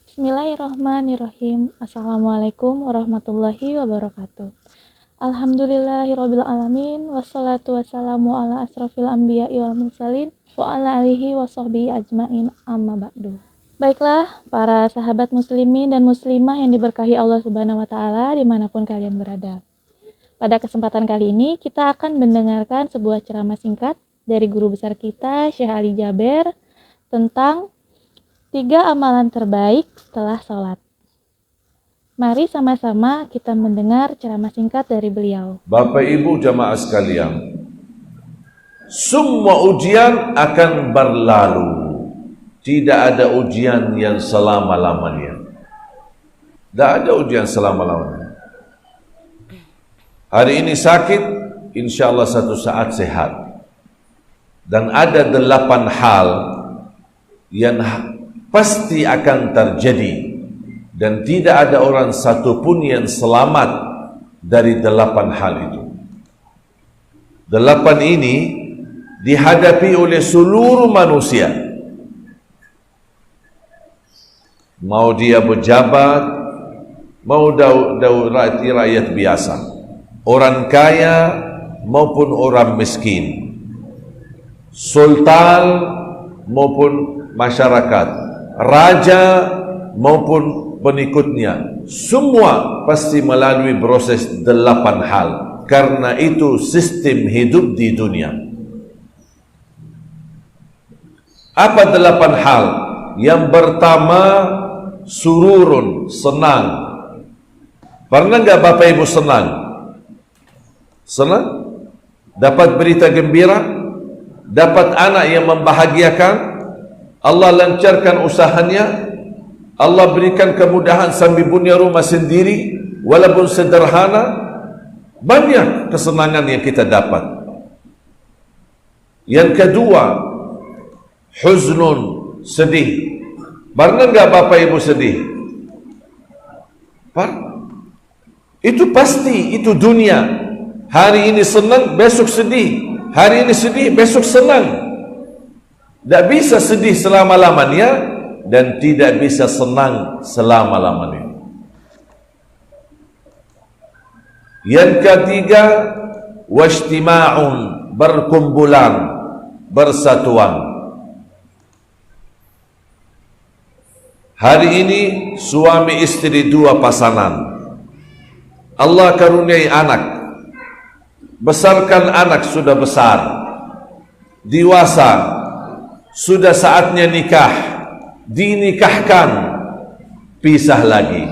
Bismillahirrahmanirrahim. Assalamualaikum warahmatullahi wabarakatuh. Alhamdulillahirabbil alamin wassalatu wassalamu ala asrofil anbiya'i wal mursalin wa ala alihi washabbihi ajmain amma ba'du. Baiklah para sahabat muslimin dan muslimah yang diberkahi Allah Subhanahu wa taala dimanapun kalian berada. Pada kesempatan kali ini kita akan mendengarkan sebuah ceramah singkat dari guru besar kita Syekh Ali Jaber tentang 3 amalan terbaik setelah sholat. Mari sama-sama kita mendengar ceramah singkat dari beliau. Bapak Ibu jamaah sekalian, semua ujian akan berlalu. Tidak ada ujian yang selama-lamanya. Tidak ada ujian selama-lamanya. Hari ini sakit, insya Allah satu saat sehat. Dan ada 8 hal yang pasti akan terjadi, dan tidak ada orang satupun yang selamat dari 8 hal itu. 8 ini dihadapi oleh seluruh manusia, mau dia pejabat, mau rakyat biasa, orang kaya maupun orang miskin, sultan maupun masyarakat, raja maupun pengikutnya, semua pasti melalui proses 8 hal. Karena itu sistem hidup di dunia. Apa 8 hal? Yang pertama, sururun, senang. Pernah enggak Bapak Ibu senang? Senang? Dapat berita gembira? Dapat anak yang membahagiakan? Allah lancarkan usahanya, Allah berikan kemudahan sambil punya rumah sendiri, walaupun sederhana. Banyak kesenangan yang kita dapat. Yang kedua, huznun, sedih. Pernah enggak Bapak Ibu sedih? Itu pasti, itu dunia. Hari ini senang, besok sedih. Hari ini sedih, besok senang. Tidak bisa sedih selama-lamanya dan tidak bisa senang selama-lamanya. Yang ketiga, wajtima'un, berkumpulan, bersatuan. Hari ini suami istri 2 pasangan. Allah karuniai anak. Besarkan anak sudah besar, dewasa, sudah saatnya nikah, dinikahkan, pisah lagi.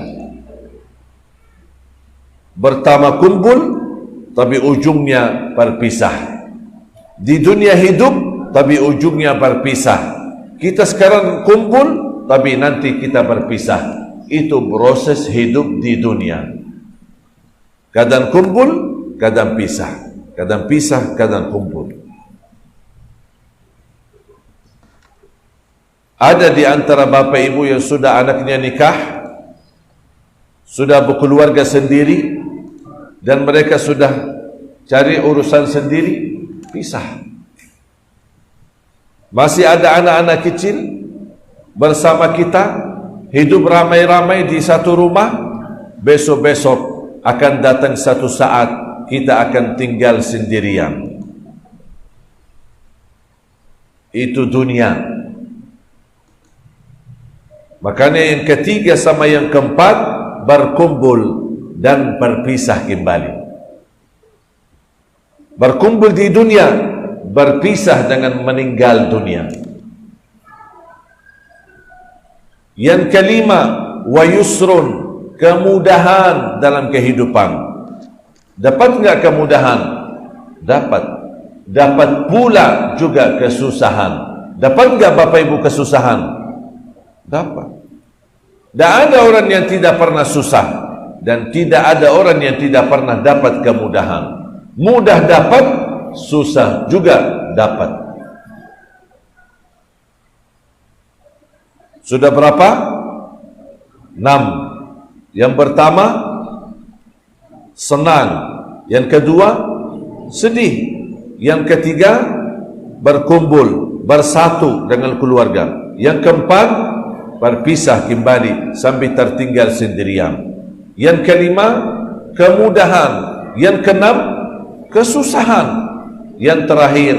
Pertama kumpul, tapi ujungnya berpisah. Di dunia hidup, tapi ujungnya berpisah. Kita sekarang kumpul, tapi nanti kita berpisah. Itu proses hidup di dunia. Kadang kumpul, kadang pisah. Kadang pisah, kadang kumpul. Ada di antara Bapak Ibu yang sudah anaknya nikah, sudah berkeluarga sendiri, dan mereka sudah cari urusan sendiri, pisah. Masih ada anak-anak kecil bersama kita, hidup ramai-ramai di satu rumah. Besok-besok akan datang satu saat kita akan tinggal sendirian. Itu dunia. Makanya yang ketiga sama yang keempat, berkumpul dan berpisah kembali. Berkumpul di dunia, berpisah dengan meninggal dunia. Yang kelima, wa yusrun, kemudahan dalam kehidupan. Dapat enggak kemudahan? Dapat. Dapat pula juga kesusahan. Dapat enggak Bapak Ibu kesusahan? Dapat. Tidak ada orang yang tidak pernah susah, dan tidak ada orang yang tidak pernah dapat kemudahan. Mudah dapat, susah juga dapat. Sudah berapa? 6. Yang pertama, senang. Yang kedua, sedih. Yang ketiga, berkumpul, bersatu dengan keluarga. Yang keempat, berpisah kembali sampai tertinggal sendirian. Yang kelima, kemudahan. Yang keenam, kesusahan. Yang terakhir,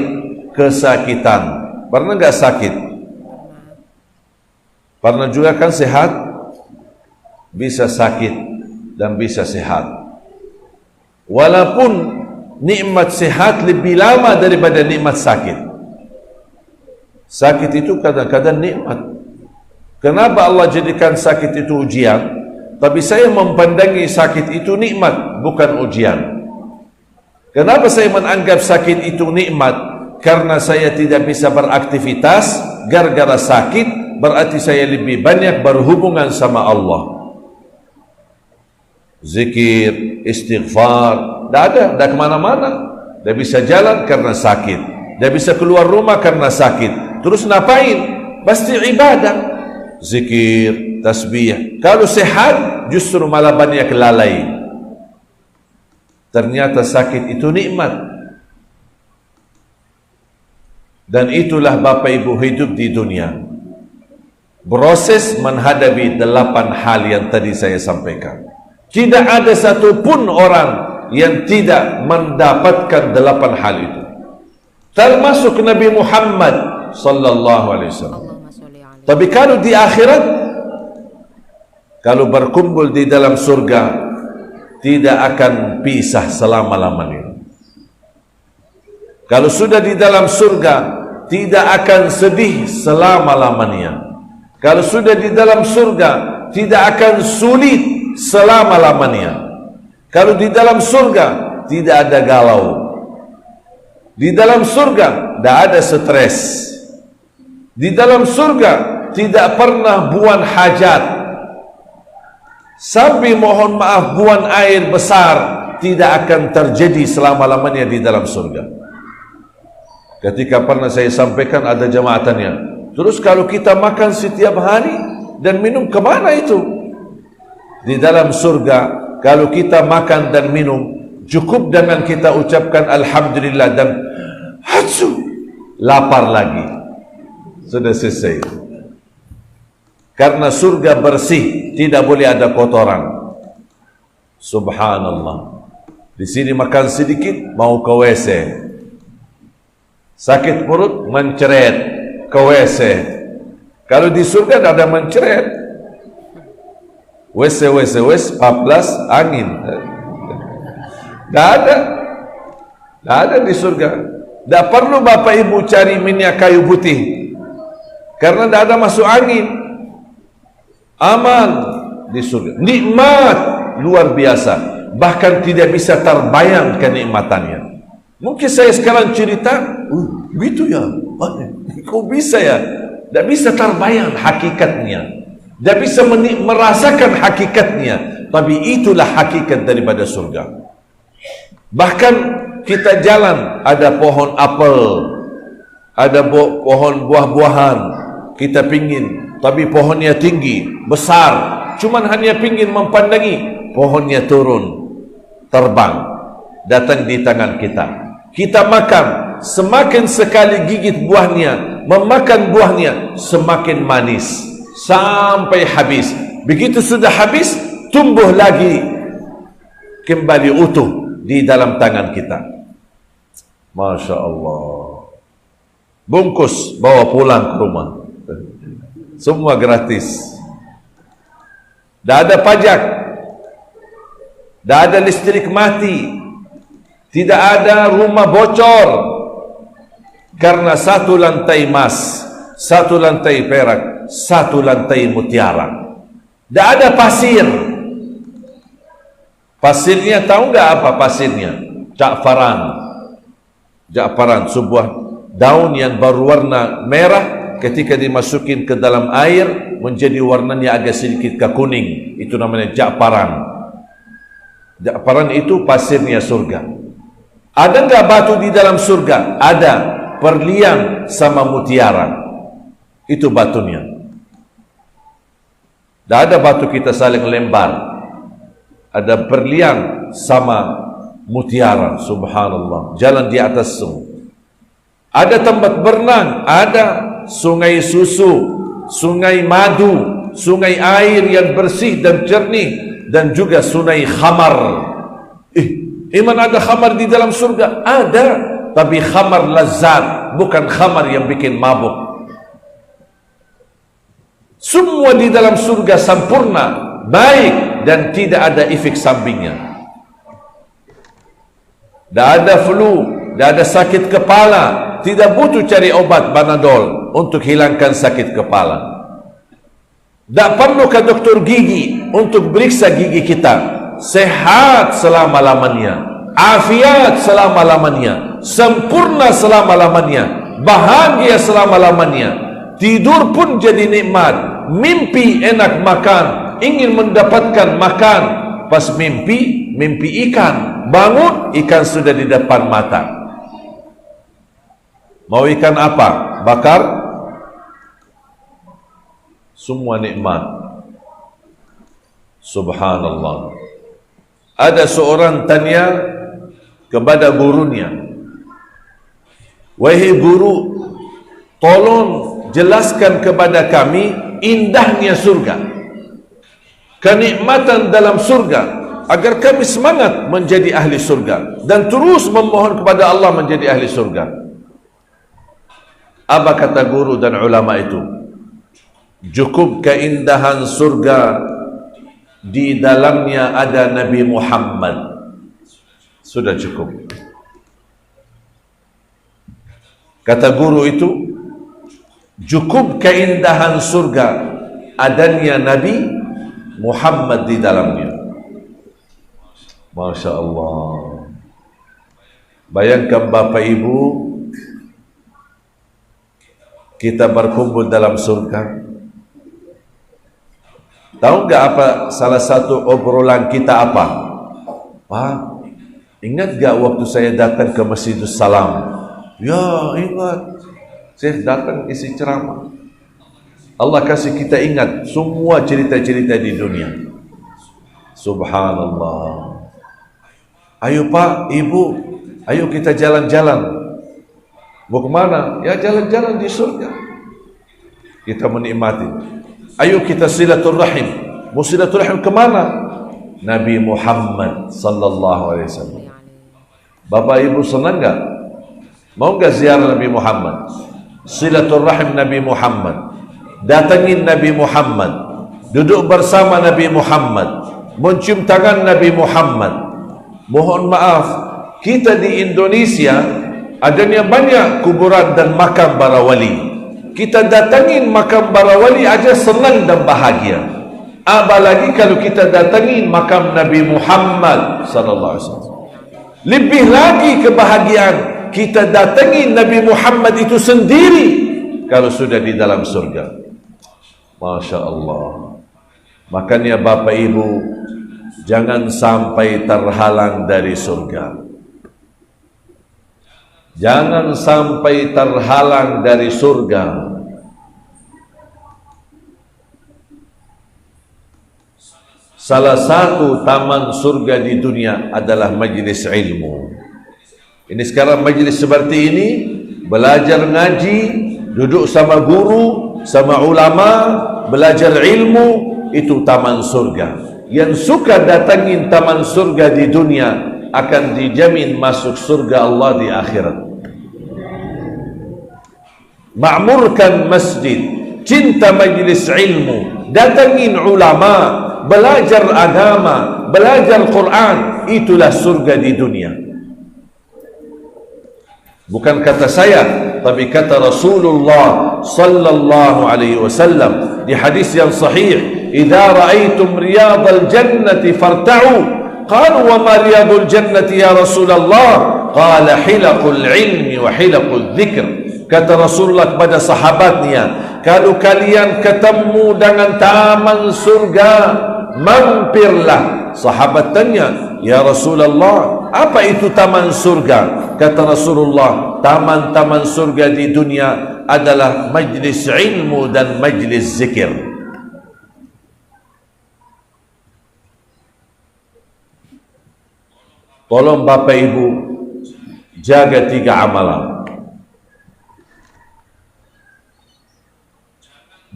kesakitan. Pernah enggak sakit? Pernah juga kan sehat? Bisa sakit dan bisa sehat. Walaupun nikmat sehat lebih lama daripada nikmat sakit. Sakit itu kadang-kadang nikmat. Kenapa Allah jadikan sakit itu ujian? Tapi saya mempandangi sakit itu nikmat, bukan ujian. Kenapa saya menganggap sakit itu nikmat? Karena saya tidak bisa beraktivitas gara-gara sakit, berarti saya lebih banyak berhubungan sama Allah. Zikir, istighfar, tidak ada kemana-mana. Tidak bisa jalan karena sakit, tidak bisa keluar rumah karena sakit. Terus ngapain? Pasti ibadah, zikir, tasbih. Kalau sehat justru malah banyak lalai. Ternyata sakit itu nikmat. Dan itulah Bapak Ibu hidup di dunia, proses menghadapi 8 hal yang tadi saya sampaikan. Tidak ada satupun orang yang tidak mendapatkan 8 hal itu, termasuk Nabi Muhammad sallallahu alaihi wasallam. Tapi kalau di akhirat, kalau berkumpul di dalam surga, tidak akan pisah selama-lamanya. Kalau sudah di dalam surga, tidak akan sedih selama-lamanya. Kalau sudah di dalam surga, tidak akan sulit selama-lamanya. Kalau di dalam surga, tidak ada galau. Di dalam surga, tidak ada stres. Di dalam surga, tidak pernah buang hajat. Sampai mohon maaf buang air besar, tidak akan terjadi selama-lamanya di dalam surga. Ketika pernah saya sampaikan, ada jamaatannya, terus kalau kita makan setiap hari dan minum, kemana itu? Di dalam surga, kalau kita makan dan minum, cukup dengan kita ucapkan Alhamdulillah dan lapar lagi, sudah selesai. Karena surga bersih, tidak boleh ada kotoran. Subhanallah. Di sini makan sedikit, mau ke WC. Sakit perut, menceret ke WC. Kalau di surga tidak ada menceret. WC, paplas, angin. Tidak ada di surga. Tidak perlu Bapak Ibu cari minyak kayu putih, karena tidak ada masuk angin. Aman di surga. Nikmat luar biasa, bahkan tidak bisa terbayang kenikmatannya. Mungkin saya sekarang cerita, begitu ya, kok bisa ya? Tidak bisa terbayang hakikatnya, tidak bisa merasakan hakikatnya. Tapi itulah hakikat daripada surga. Bahkan kita jalan, ada pohon apel, ada pohon buah-buahan, kita pingin, tapi pohonnya tinggi, besar, cuman hanya pingin mempandangi, pohonnya turun, terbang, datang di tangan kita. Kita makan, semakin sekali gigit buahnya, memakan buahnya, semakin manis, sampai habis. Begitu sudah habis, tumbuh lagi, kembali utuh di dalam tangan kita. Masya Allah. Bungkus, bawa pulang ke rumah, semua gratis. Tidak ada pajak, tidak ada listrik mati, tidak ada rumah bocor, karena satu lantai emas, satu lantai perak, satu lantai mutiara. Tidak ada pasir. Pasirnya tahu nggak apa pasirnya? Ja'faran, sebuah daun yang berwarna merah, ketika dimasukin ke dalam air menjadi warnanya agak sedikit ke kuning. Itu namanya ja'faran. Ja'faran itu pasirnya surga. Ada enggak batu di dalam surga? Ada, berlian sama mutiara. Itu batunya. Tidak ada batu kita saling lembar. Ada berlian sama mutiara. Subhanallah. Jalan di atas sungai. Ada tempat berenang, ada sungai susu, sungai madu, sungai air yang bersih dan jernih, dan juga sungai khamar. Iman ada khamar di dalam surga? Ada, tapi khamar lazat, bukan khamar yang bikin mabuk. Semua di dalam surga sempurna, baik, dan tidak ada efek sampingnya. Tidak ada flu, tidak ada sakit kepala, tidak butuh cari obat Panadol untuk hilangkan sakit kepala. Tak perlu ke doktor gigi untuk periksa gigi kita. Sehat selama-lamanya, afiat selama-lamanya, sempurna selama-lamanya, bahagia selama-lamanya. Tidur pun jadi nikmat, mimpi enak makan, ingin mendapatkan makan. Pas mimpi, mimpi ikan, bangun, ikan sudah di depan mata. Mau ikan apa? Bakar? Semua nikmat. Subhanallah. Ada seorang tanya kepada gurunya, wahai guru, tolong jelaskan kepada kami indahnya surga, kenikmatan dalam surga, agar kami semangat menjadi ahli surga dan terus memohon kepada Allah menjadi ahli surga. Apa kata guru dan ulama itu? Cukup keindahan surga, di dalamnya ada Nabi Muhammad. Sudah cukup. Kata guru itu, cukup keindahan surga, adanya Nabi Muhammad di dalamnya. Masya Allah. Bayangkan Bapak Ibu, kita berkumpul dalam surga. Tahu enggak apa salah satu obrolan kita apa? Pak, ingat enggak waktu saya datang ke Masjidus Salam? Ya, ingat. Saya datang isi ceramah. Allah kasih kita ingat semua cerita-cerita di dunia. Subhanallah. Ayo Pak, Ibu, ayo kita jalan-jalan. Mau kemana? Ya jalan-jalan di surga. Kita menikmati. Ayo kita silaturahim. Mau silaturahim kemana? Nabi Muhammad sallallahu alaihi wasallam. Bapak Ibu senang enggak? Mau enggak ziarah Nabi Muhammad? Silaturahim Nabi Muhammad, datangin Nabi Muhammad, duduk bersama Nabi Muhammad, mencium tangan Nabi Muhammad. Mohon maaf, kita di Indonesia adanya banyak kuburan dan makam para wali. Kita datangin makam para wali aja senang dan bahagia. Apalagi kalau kita datangin makam Nabi Muhammad sallallahu alaihi wasallam. Lebih lagi kebahagiaan kita datangin Nabi Muhammad itu sendiri kalau sudah di dalam surga. Masya Allah. Makanya Bapak Ibu, jangan sampai terhalang dari surga. Jangan sampai terhalang dari surga. Salah satu taman surga di dunia adalah majlis ilmu. Ini sekarang majlis seperti ini, belajar ngaji, duduk sama guru, sama ulama, belajar ilmu, itu taman surga. Yang suka datangin taman surga di dunia akan dijamin masuk surga Allah di akhirat. Ma'murkan masjid, cinta majlis ilmu, datangin ulama, belajar agama, belajar Quran, itulah surga di dunia. Bukan kata saya, tapi kata Rasulullah sallallahu alaihi wasallam di hadis yang sahih, "Idza ra'aitum riyadal jannati farta'u." Qalu wa ma riyadul jannati ya Rasulullah? Qala hilaqul ilmi wa hilaqul dzikr. Kata Rasulullah kepada sahabatnya, kalau kalian ketemu dengan taman surga, mampirlah. Sahabat tanya, ya Rasulullah, apa itu taman surga? Kata Rasulullah, taman-taman surga di dunia adalah majlis ilmu dan majlis zikir. Tolong Bapak Ibu jaga 3 amalan.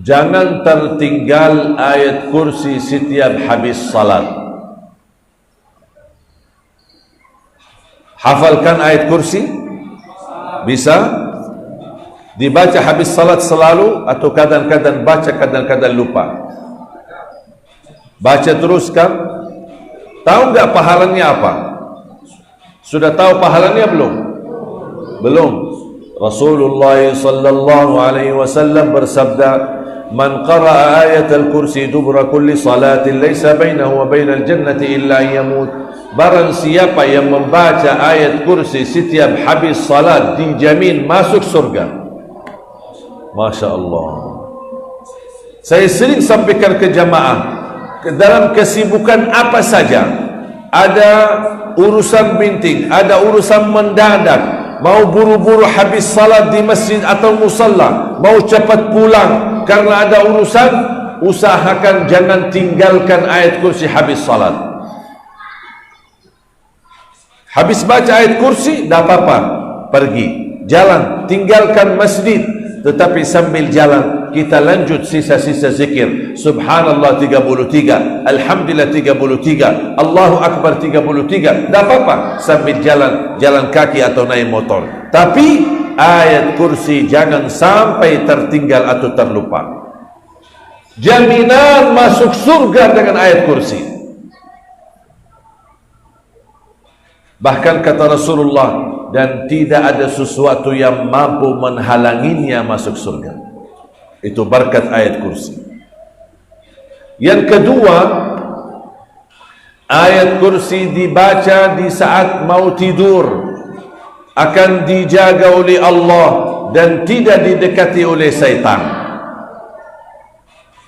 Jangan tertinggal ayat kursi setiap habis salat. Hafalkan ayat kursi? Bisa? Dibaca habis salat selalu atau kadang-kadang baca, kadang-kadang lupa? Baca teruskan. Tahu enggak pahalanya apa? Sudah tahu pahalanya belum? Belum. Rasulullah sallallahu alaihi wasallam bersabda, "Man qara'a ayatal kursi dubra kulli salatin laysa bainahu wa bainal jannati illa yamut." Barang siapa yang membaca ayat kursi setiap habis salat dijamin masuk surga. Masya Allah. Saya sering sampaikan ke jamaah, dalam kesibukan apa saja, ada urusan binting, ada urusan mendadak, mau buru-buru habis salat di masjid atau musalla, mau cepat pulang karena ada urusan, usahakan jangan tinggalkan ayat kursi habis salat. Habis baca ayat kursi, tak apa-apa, pergi, jalan, tinggalkan masjid. Tetapi sambil jalan kita lanjut sisa-sisa zikir. Subhanallah 33, Alhamdulillah 33, Allahu Akbar 33. Tak apa-apa sambil jalan, jalan kaki atau naik motor. Tapi ayat kursi jangan sampai tertinggal atau terlupa. Jaminan masuk surga dengan ayat kursi. Bahkan kata Rasulullah, dan tidak ada sesuatu yang mampu menghalanginya masuk surga. Itu berkat ayat kursi. Yang kedua, ayat kursi dibaca di saat mau tidur, akan dijaga oleh Allah dan tidak didekati oleh syaitan.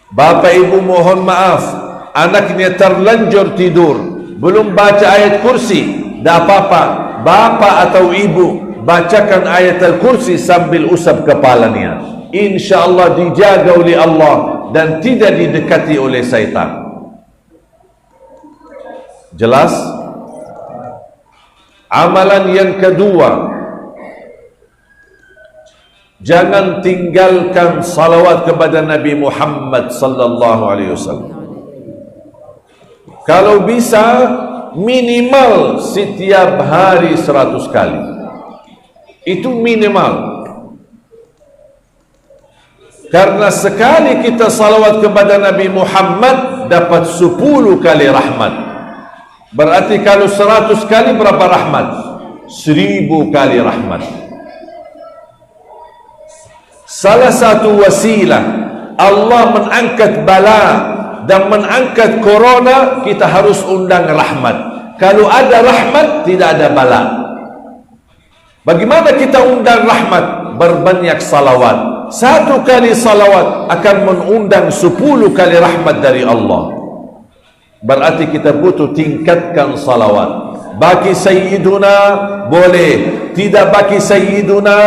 Bapak ibu mohon maaf, anaknya terlanjur tidur, belum baca ayat kursi, tak apa-apa. Bapa atau ibu bacakan ayat al-kursi sambil usap kepalanya. InsyaAllah dijaga oleh Allah dan tidak didekati oleh syaitan. Jelas? Amalan yang kedua, jangan tinggalkan salawat kepada Nabi Muhammad sallallahu alaihi wasallam. Kalau bisa minimal setiap hari 100 kali. Itu minimal. Karena sekali kita salawat kepada Nabi Muhammad dapat 10 kali rahmat. Berarti kalau 100 kali berapa rahmat? 1000 kali rahmat. Salah satu wasilah Allah mengangkat bala dan mengangkat corona, kita harus undang rahmat. Kalau ada rahmat, tidak ada bala. Bagaimana kita undang rahmat? Berbanyak salawat. 1 kali salawat akan mengundang 10 kali rahmat dari Allah. Berarti kita butuh tingkatkan salawat. Bagi Sayyiduna boleh, tidak bagi Sayyiduna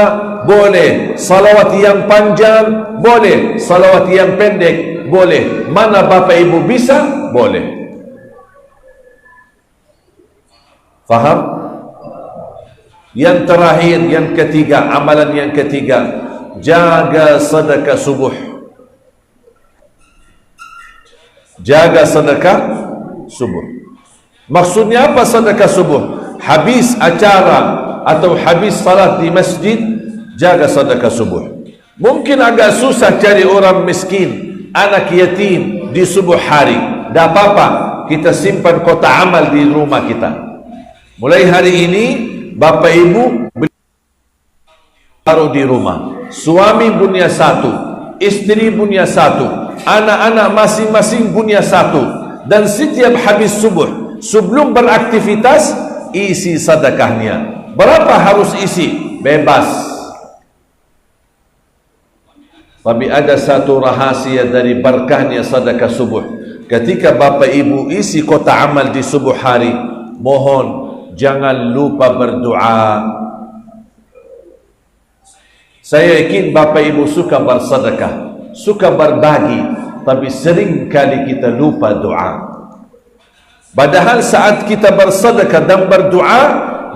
boleh. Salawat yang panjang boleh, salawat yang pendek boleh. Mana bapak ibu bisa? Boleh. Faham? Yang terakhir, yang ketiga, amalan yang ketiga, jaga sedekah subuh. Jaga sedekah subuh. Maksudnya apa sedekah subuh? Habis acara atau habis salat di masjid, jaga sedekah subuh. Mungkin agak susah cari orang miskin, anak yatim di subuh hari. Tak apa-apa, kita simpan kotak amal di rumah kita. Mulai hari ini bapak ibu taruh di rumah. Suami punya 1, istri punya 1, anak-anak masing-masing punya 1. Dan setiap habis subuh sebelum beraktivitas isi sedekahnya. Berapa harus isi? Bebas. Tapi ada satu rahasia dari berkahnya sedekah subuh. Ketika bapak ibu isi kotak amal di subuh hari, mohon jangan lupa berdoa. Saya yakin bapak ibu suka bersedekah, suka berbagi, tapi sering kali kita lupa doa. Padahal saat kita bersedekah dan berdoa,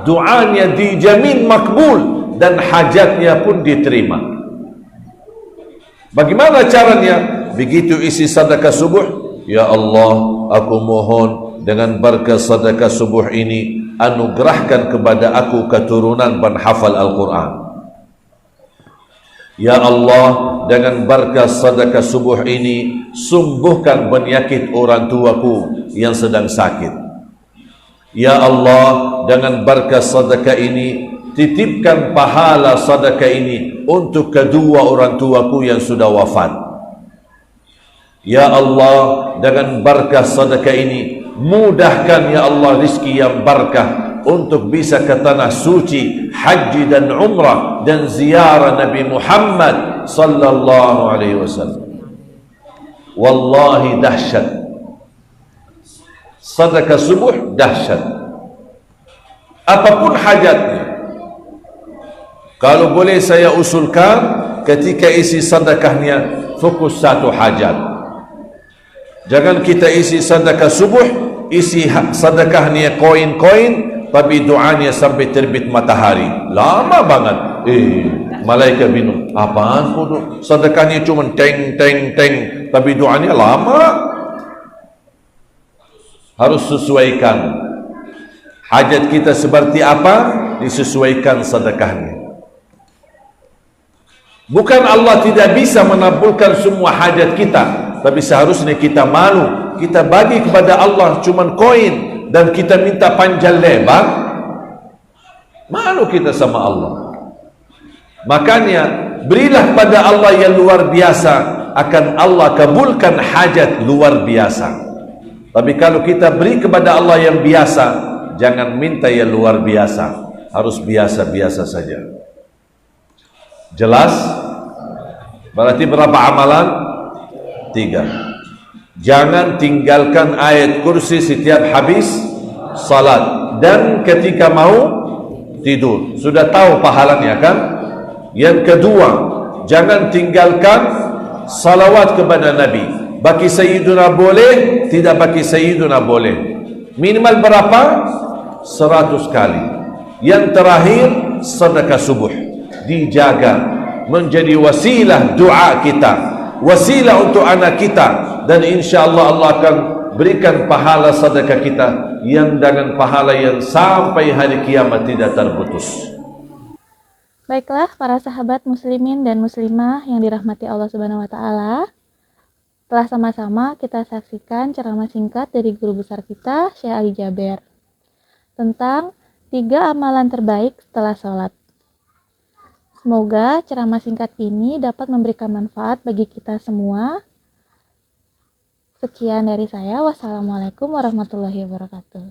doanya dijamin makbul dan hajatnya pun diterima. Bagaimana caranya? Begitu isi sedekah subuh, ya Allah, aku mohon dengan berkah sedekah subuh ini, anugerahkan kepada aku keturunan penghafal Al-Quran. Ya Allah, dengan berkah sedekah subuh ini, sembuhkan penyakit orang tuaku yang sedang sakit. Ya Allah, dengan berkah sedekah ini, titipkan pahala sedekah ini untuk kedua orang tuaku yang sudah wafat. Ya Allah, dengan berkah sedekah ini, mudahkan ya Allah rizki yang berkah untuk bisa ke tanah suci, haji dan umrah dan ziarah Nabi Muhammad sallallahu alaihi wasallam. Wallahi dahsyat. Sedekah subuh dahsyat. Apapun hajatnya. Kalau boleh saya usulkan, ketika isi sedekahnya fokus satu hajat. Jangan kita isi sedekah subuh, isi sedekahnya koin-koin, tapi doanya sampai terbit matahari. Lama banget. Malaikat bingung. Apaan kudu? Sedekahnya cuma teng, tapi doanya lama. Harus sesuaikan. Hajat kita seperti apa, disesuaikan sedekahnya. Bukan Allah tidak bisa menabulkan semua hajat kita, tapi seharusnya kita malu. Kita bagi kepada Allah cuma koin dan kita minta panjang lebar. Malu kita sama Allah. Makanya berilah pada Allah yang luar biasa, akan Allah kabulkan hajat luar biasa. Tapi kalau kita beri kepada Allah yang biasa, jangan minta yang luar biasa, harus biasa-biasa saja. Jelas? Berarti berapa amalan? 3. Jangan tinggalkan ayat kursi setiap habis salat dan ketika mau tidur. Sudah tahu pahalanya kan? Yang kedua, jangan tinggalkan salawat kepada Nabi. Bagi Sayyiduna boleh, tidak bagi Sayyiduna boleh. Minimal berapa? 100 kali. Yang terakhir, sedekah subuh. Dijaga, menjadi wasilah doa kita, wasilah untuk anak kita, dan insyaAllah Allah akan berikan pahala sedekah kita yang dengan pahala yang sampai hari kiamat tidak terputus. Baiklah para sahabat muslimin dan muslimah yang dirahmati Allah Subhanahu wa taala. Telah sama-sama kita saksikan ceramah singkat dari guru besar kita, Syekh Ali Jaber, tentang 3 amalan terbaik setelah sholat. Semoga ceramah singkat ini dapat memberikan manfaat bagi kita semua. Sekian dari saya. Wassalamualaikum warahmatullahi wabarakatuh.